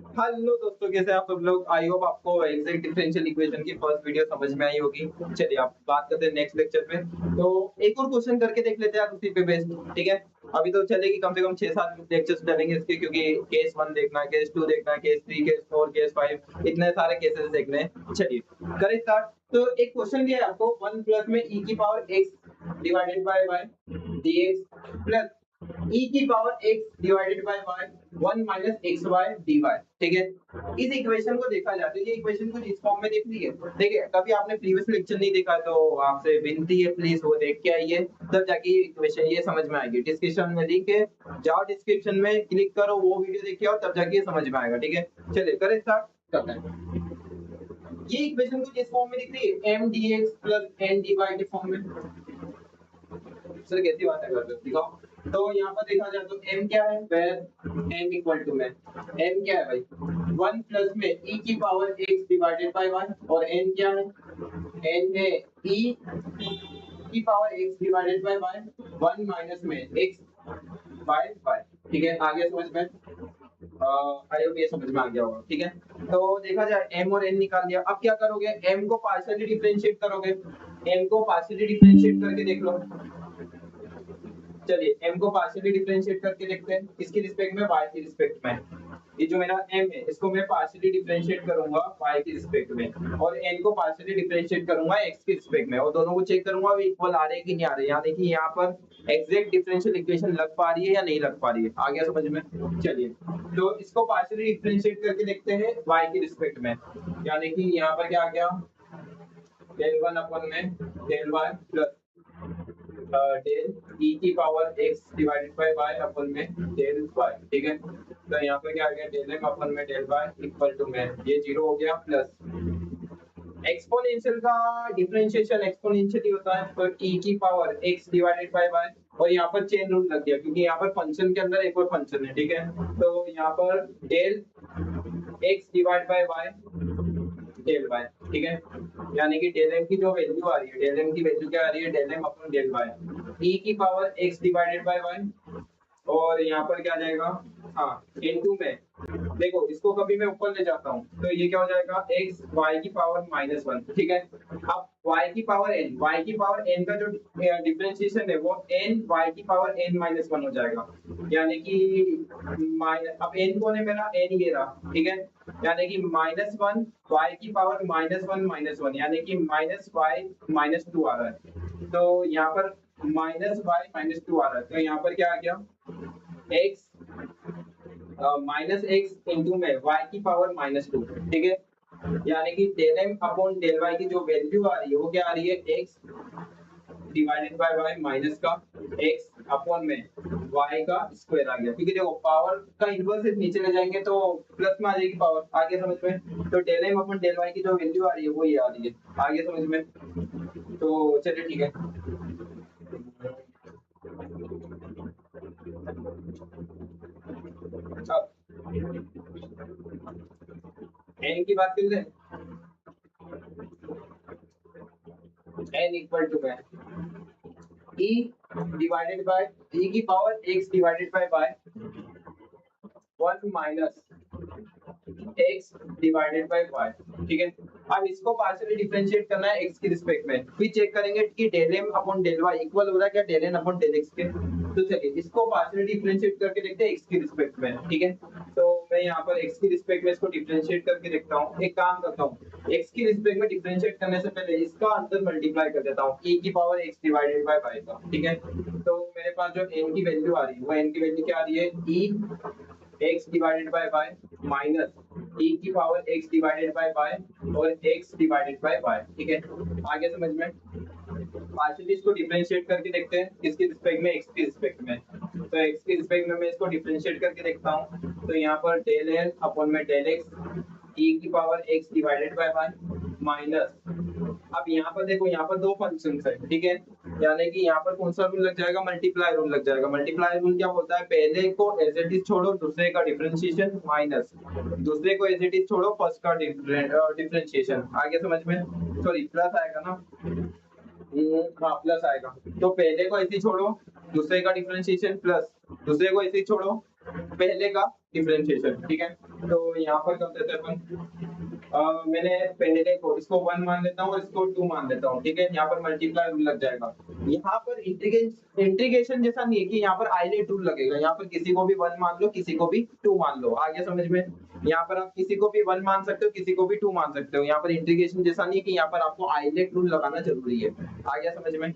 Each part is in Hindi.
हेलो दोस्तों, कैसे आप सब लोग। आई होप आपको एग्जैक्ट डिफरेंशियल इक्वेशन की फर्स्ट वीडियो समझ में आई होगी। चलिए आप बात करते हैं नेक्स्ट लेक्चर पे। तो एक और क्वेश्चन करके देख लेते हैं यार, उसी पे बेस्ड। ठीक है, अभी तो चलेगी कम से कम 6-7 लेक्चर्स डलेंगे इसके, क्योंकि केस 1 देखना है, केस 2 देखना है, केस 3, केस 4, केस 5, इतने सारे केसेस देखने हैं। चलिए करें स्टार्ट। तो एक क्वेश्चन दिया है आपको, 1 प्लस में e की power x divided by y dx plus e की power x divided by y 1 minus x y d y. ठीक है, इस इक्वेशन को देखा जाता है। ये इक्वेशन कुछ इस फॉर्म में दिख रही है। देखिए, कभी आपने प्रीवियस लेक्चर नहीं देखा तो आपसे विनती है प्लीज वो देख के आइए, तब जाके ये इक्वेशन ये समझ में आएगी। डिस्क्रिप्शन में लिंक है, जाओ डिस्क्रिप्शन में क्लिक करो, वो वीडियो देखिए और तब जाके ये समझ में आएगा। ठीक है, चलिए करें स्टार्ट करते हैं। ये इक्वेशन कुछ इस फॉर्म में दिख रही है, m dx plus n dy के फॉर्म में। सर कैसी बात है, कर दिखाओ। तो यहाँ पर देखा जाए तो m क्या है, वेयर m इक्वल टू में m क्या है भाई, 1 प्लस में e की पावर x डिवाइडेड बाय 1, और n क्या है, n है e की power x divided by y 1 minus में x बाय y। ठीक है, आगे समझ में आई होप ये समझ में आ गया होगा। ठीक है, तो देखा जाए m और n निकाल लिया। अब क्या करोगे, m को पार्शियली डिफरेंशिएट करोगे। m को पार्शियली डिफरेंशिएट करके देख लो। चलिए m को पार्शियली डिफरेंशिएट करके देखते हैं, किसकी रिस्पेक्ट में, y की रिस्पेक्ट में। ये जो मेरा m है इसको मैं पार्शियली डिफरेंशिएट करूंगा y की रिस्पेक्ट में, और n को पार्शियली डिफरेंशिएट करूंगा x की रिस्पेक्ट में, और दोनों को चेक करूंगा वो इक्वल आ रहे हैं कि नहीं आ रहे। यानी कि यहाँ पर एग्जैक्ट डिफरेंशियल इक्वेशन लग पा रही है या नहीं लग पा रही है। आ गया समझ में। चलिए, तो इसको पार्शियली डिफरेंशिएट करके देखते हैं y की रिस्पेक्ट में। यानी कि यहाँ पर क्या आ गया, डेल 1 अपन में del y plus del e की power x divided by y अपन में डेल y। ठीक है, तो यहाँ पे क्या आ गया, डेल m अपन में डेल y इक्वल टू में ये 0 हो गया, प्लस एक्सपोनेंशियल का डिफरेंशिएशन एक्सपोनेंशियल ही होता है, तो e की power x divided by y, और यहाँ पर चेन रूल लग गया क्योंकि यहाँ पर फंक्शन के अंदर एक और फंक्शन है। ठीक है, तो यहाँ पर del x divide by y del y। ठीक है, यानी कि डेल m की जो वैल्यू आ रही है, डेल m की वैल्यू क्या आ रही है, del m upon del y e की power x divided by y, और यहाँ पर क्या आ जाएगा, हाँ इनटू में। देखो इसको कभी मैं ऊपर ले जाता हूँ तो ये क्या हो जाएगा, x y की पावर -1। ठीक है, अब y की पावर n का जो डिफरेंशिएशन है वो n y की पावर n-1 हो जाएगा। यानी कि अब n कौन है मेरा, n ये रहा। ठीक है, यानी कि -1 y की पावर -1 यानी कि -y-2 आ रहा है। तो यहाँ पर -y-2 आ रहा है, तो यहाँ पर क्या आ गया, x -x इंटू में y की पावर -2। ठीक है, यानी कि del m upon del y की जो वैल्यू आ रही है वो क्या आ रही है, x divided by y minus का x अपॉन में y का स्क्वायर आ गया। क्योंकि देखो पावर का इनवर्स से नीचे ले जाएंगे तो प्लस में आ जाएगी पावर। आगे समझ में, तो del m upon del y की जो वैल्यू आ रही है वो ये आ रही है। आगे समझ में, तो चलिए ठीक है। अब n की बात कर ले, n इक्वल टू है e डिवाइडेड बाय e की power x divided by y 1 minus x divided by y। ठीक है, अब इसको पार्शियली डिफरेंशिएट करना है x की रिस्पेक्ट में। फिर चेक करेंगे कि del m upon del y equal हो रहा है क्या del n upon del x के। तो चलिए इसको पार्शियली डिफरेंशिएट करके देखते हैं x की रिस्पेक्ट में। ठीक है, तो मैं यहाँ पर x की रिस्पेक्ट में इसको डिफरेंशिएट करके देखता हूँ। एक काम करता हूँ, x की रिस्पेक्ट में डिफरेंशिएट करने से पहले इसका अंदर मल्टीप्लाई कर देता हूँ e की power x divided by y का। ठीक है, तो मेरे पास जो n की वैल्यू आ रही है वो n की वैल्यू क्या आ रही है, e x divided by y minus e की power x divided by y और x डिवाइडेड बाय y। ठीक है, आगे समझ में। पार्शियली इसको डिफरेंशिएट करके देखते हैं किसकी रिस्पेक्ट में, x की रिस्पेक्ट में। तो x की रिस्पेक्ट में मैं इसको डिफरेंशिएट करके देखता हूँ। तो यहाँ पर डेल l अपॉन में डेल x e की power x divided by y minus, अब यहाँ पर देखो यहाँ पर दो फंक्शंस है। ठीक है, यानी कि यहाँ पर कौन सा रूल लग जाएगा, मल्टीप्लाई रूल लग जाएगा। मल्टीप्लाई रूल क्या बोलता है, पहले को एज इट इज छोड़ो दूसरे का डिफरेंशिएशन माइनस दूसरे को एज इट इज छोड़ो फर्स्ट का डिफरेंशिएशन। आगे समझ में, सॉरी प्लस आएगा ना, हाँ प्लस आएगा। तो पहले को ऐसे ही छोड़ो दूसरे का डिफरेंशिएशन प्लस दूसरे को ऐसे ही छोड़ो पहले का डिफरेंशिएशन, ठीक है। तो यहाँ पर कर देते हैं अपन, मैंने पहले को इसको 1 मान लेता हूँ और इसको 2 मान लेता हूँ, ठीक है। यहाँ पर मल्टीप्लाई रूल लग जाएगा। यहाँ पर इंटीग्रेशन जैसा नहीं है कि यहाँ पर आइलेट रूल लगेगा। यहाँ पर किसी को भी 1 मान लो, किसी को भी 2 मान लो, आ गया समझ में। यहाँ पर आप किसी को भी 1 मान सकते हो, किसी को भी 2 मान सकते हो। यहाँ पर इंटीग्रेशन जैसा नहीं है कि यहाँ पर आपको आइलेट रूल लगाना जरूरी है। आ गया समझ में।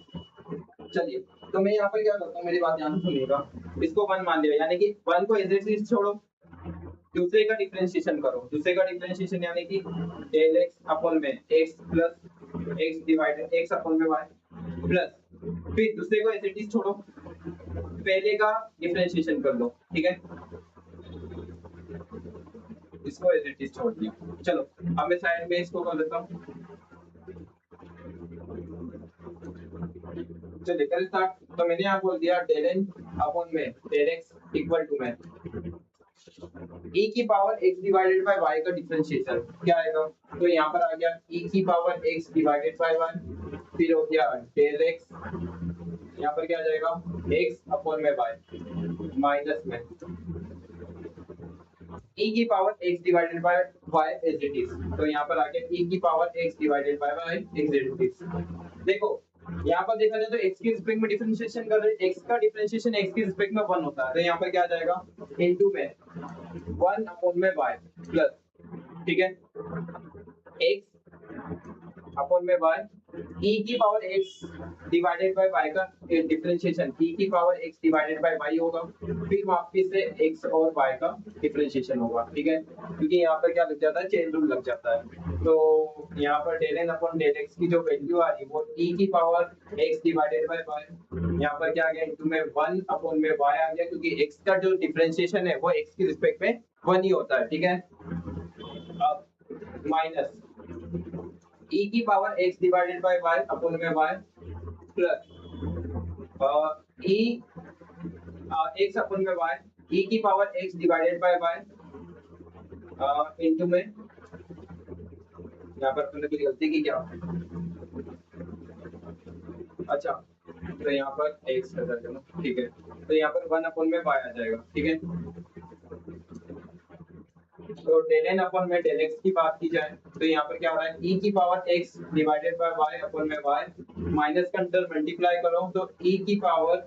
चलिए, तो मैं यहाँ पर क्या करता हूँ, मेरी बात ध्यान से सुनिएगा। इसको 1 मान लिया, यानी कि 1 को एज इट इज छोड़ो, दूसरे का डिफरेंशिएशन करो। दूसरे का डिफरेंशिएशन यानी कि डेल x अपॉन में x plus x divided x upon में y प्लस, फिर दूसरे को एज इट इज छोड़ो, पहले का डिफरेंशिएशन कर लो, ठीक है। इसको एज इट इज छोड़ दिया। चलो, अब मैं साइड में इसको कर देता हूँ। चलिए कर स्टार्ट। तो मैंने यहाँ बोल दिया डेल n अपॉन में डेल x इक्वल टू में e की power x divided by y का डिफरेंशिएशन क्या आएगा। तो यहाँ पर आ गया e की power x divided by y, फिर हो गया डेल x, यहाँ पर क्या आ जाएगा x अपॉन में y माइनस में e की power x divided by y as it is. तो यहाँ पर आ गया e की power x divided by y as it is. देखो, यहाँ पर देखा जाए तो x के रिस्पेक्ट में डिफरेंशिएशन कर रहे हैं, x का डिफरेंशिएशन x के रिस्पेक्ट में 1 होता है। तो यहाँ पर क्या आ जाएगा इनटू में 1 अपॉन में y प्लस, ठीक है, x अपॉन में y e की power x divided by y का डिफरेंशिएशन e की power x divided by y होगा, फिर वापस से x और y का डिफरेंशिएशन होगा, ठीक है। क्योंकि यहाँ पर क्या लग जाता है, चेन रूल लग जाता है। तो यहाँ पर del n upon del x की जो वैल्यू आ रही है वो e की power x divided by y, यहाँ पर क्या आ गया इनटू में 1 अपॉन में y आ गया, क्योंकि x का जो डिफरेंशिएशन है वो x के रिस्पेक्ट में 1 ही होता है, ठीक है। अब माइनस e की power x divided by y upon में y plus e x upon में y e की power x divided by y into में, यहाँ पर तुमने कोई गलती की क्या। अच्छा, तो यहाँ पर x कर देना, ठीक है। तो यहाँ पर 1 अपॉन में y आ जाएगा, ठीक है। तो डेल n अपॉन में डेल x की बात की जाए तो यहाँ पर क्या हो रहा है e की power x divided by y upon में y, माइनस का अंदर मल्टीप्लाई करो तो e की power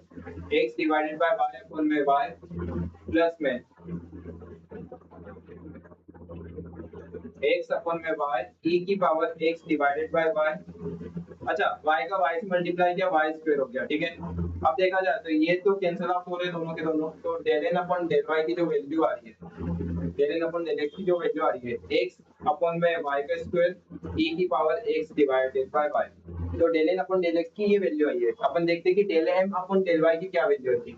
x divided by y upon में y प्लस में x अपॉन में y e की power x divided by y। अच्छा, y का y से मल्टीप्लाई किया, y स्क्वायर हो गया, ठीक है। अब देखा जाए तो ये तो कैंसिल आउट हो रहे दोनों के दोनों। तो del n upon del y की जो वैल्यू आ रही है, del n upon del x की जो वैल्यू आ रही है x अपॉन में y का स्क्वायर e की power x divided by y। तो del n upon del x की ये वैल्यू आई है। अपन देखते हैं कि del m upon del y की क्या वैल्यू थी।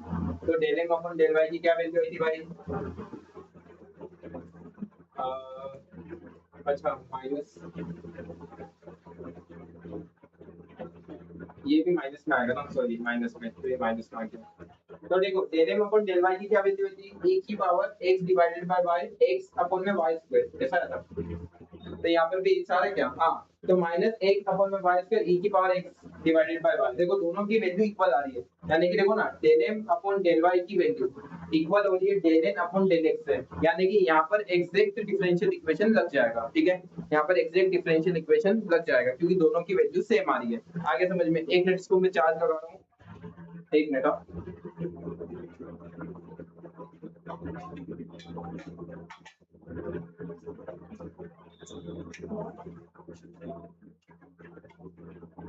तो del m upon del y की क्या वैल्यू आई थी भाई, अच्छा माइनस, ये भी माइनस में आएगा ना, सॉरी माइनस में, तो ये माइनस में आ गया। तो देखो del m upon del y की क्या वैल्यू होती है, e की power x divided by y x upon में y स्क्वायर, ऐसा रहता। तो यहाँ पर भी सारा क्या, हाँ, तो माइनस x अपॉन में y स्क्वायर e की power x divided by y। देखो दोनों की वैल्यू इक्वल आ रही है, यानी कि देखो ना del m upon del y की वैल्यू इक्वल हो रही है del n upon del x से, यानी कि यहाँ पर एग्जैक्ट डिफरेंशियल इक्वेशन लग जाएगा, ठीक है। यहाँ पर एग्जैक्ट डिफरेंशियल इक्वेशन लग जाएगा क्योंकि दोनों की वैल्यू सेम आ रही है। आगे समझ में, एक मिनट इसको मैं चार्ज लगा रहा हूँ, एक मिनट।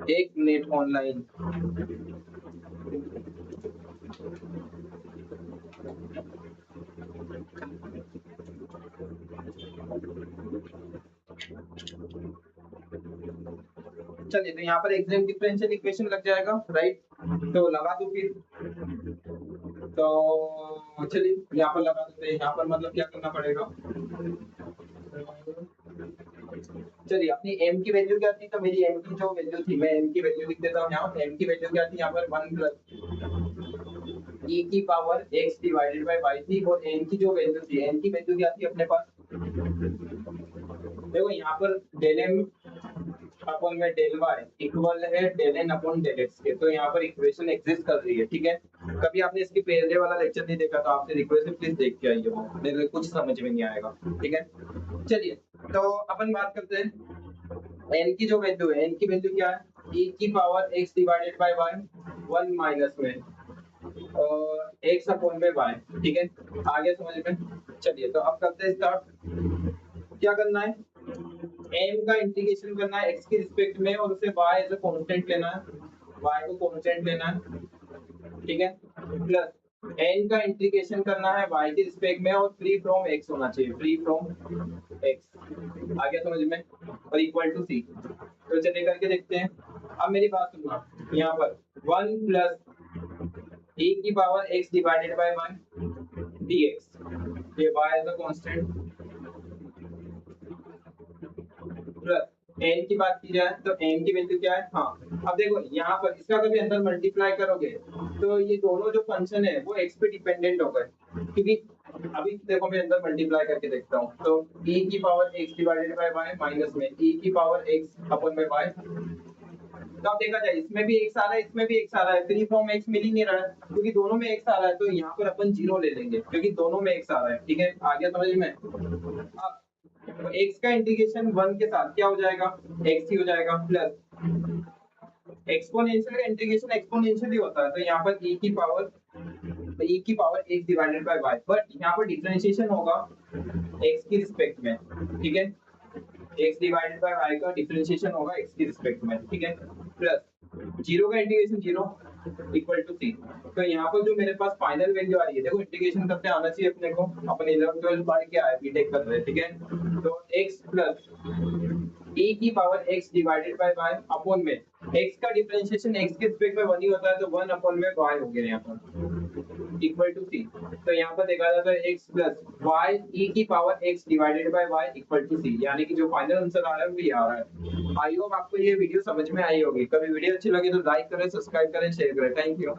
एक मिनट ऑनलाइन। चलिए, तो यहाँ पर एग्जैक्ट डिफरेंशियल इक्वेशन लग जाएगा, राइट। तो लगा दो फिर। तो चलिए यहाँ पर लगा देते हैं। यहाँ पर मतलब क्या करना पड़ेगा, चलिए अपनी m की वैल्यू क्या थी, तो मेरी m की जो वैल्यू थी, मैं m की वैल्यू लिख देता हूँ यहाँ। m की वैल्यू क्या थी यहाँ पर 1 प्लस e की power x divided by y थी, और n की जो वैल्यू थी, n की वैल्यू क्या थी अपने पास, देखो यहाँ पर डेल m अपॉन में डेल y इक्वल है del n upon del x के। तो यहाँ पर इक्वेशन एग्जिस्ट कर रही है, ठीक है। कभी आपने इसकी पहले वाला लेक्चर नहीं देखा तो आपसे रिक्वेस्ट है प्लीज देख के आइए, वो मेरे को कुछ समझ में नहीं आएगा। ठीक है, चलिए तो अपन बात करते हैं n की जो वैल्यू है, n की वैल्यू क्या है, e की power x divided by y, 1 minus में x अपॉन में y। ठीक है, आगे समझ में। चलिए तो अब करते हैं स्टार्ट। क्या करना है, m का इंटीग्रेशन करना है x के रिस्पेक्ट में और उसे y एज अ कांस्टेंट लेना है, y को कांस्टेंट लेना है। ठीक है, प्लस n का इंटीग्रेशन करना है y के रिस्पेक्ट में और फ्री फ्रॉम x होना चाहिए, फ्री फ्रॉम x। आगे समझ में, और इक्वल टू c। तो चलिए करके देखते हैं। अब मेरी बात सुनना, यहाँ पर 1 प्लस e की power x divided by 1 dx, ये y as a constant, plus n की बात की जाए तो n की वैल्यू क्या है, हाँ अब देखो यहाँ पर इसका कभी अंदर मल्टीप्लाई करोगे तो ये दोनों जो फंक्शन है वो x पे डिपेंडेंट हो गए, क्योंकि अभी देखो मैं अंदर मल्टीप्लाई करके देखता हूँ। तो e की power x divided by y minus में e की पावर x अपॉन में y। तो अब देखा जाए इसमें भी x आ रहा है, इसमें भी x आ रहा है, फ्री फ्रॉम x मिल ही नहीं रहा है क्योंकि दोनों में x आ रहा है, तो यहाँ पर अपन 0 ले लेंगे क्योंकि दोनों में x आ रहा है। ठीक है, आ गया समझ में। अब तो x का इंटीग्रेशन 1 के साथ क्या हो जाएगा, x ही हो जाएगा, प्लस एक्सपोनेंशियल का इंटीग्रेशन एक्सपोनेंशियल ही होता है, तो यहाँ पर e की power x divided by y, but यहाँ पर डिफरेंशिएशन होगा x की रिस्पेक्ट में। ठीक है, x डिवाइडेड बाय y का डिफरेंशिएशन होगा x की रिस्पेक्ट में। ठीक है, प्लस 0 का इंटीग्रेशन 0 इक्वल टू c। तो यहाँ पर जो मेरे पास फाइनल वैल्यू आ रही है, देखो इंटीग्रेशन करते आना चाहिए अपने को, अपन 11 12 पढ़ के आए, बीटेक कर रहे हैं। ठीक है, तो x प्लस e की power x divided by y upon में x का डिफरेंशिएशन x के रिस्पेक्ट में 1 ही होता है, तो 1 अपॉन में y हो गया यहाँ पर इक्वल टू c। तो यहाँ पर देखा जाता है x प्लस y e की power x divided by y equal to c, यानी कि जो फाइनल आंसर आ रहा है वो ये आ रहा है। आई होप आपको ये वीडियो समझ में आई होगी। कभी वीडियो अच्छी लगे तो लाइक करें, सब्सक्राइब करें, शेयर करें। Thank you.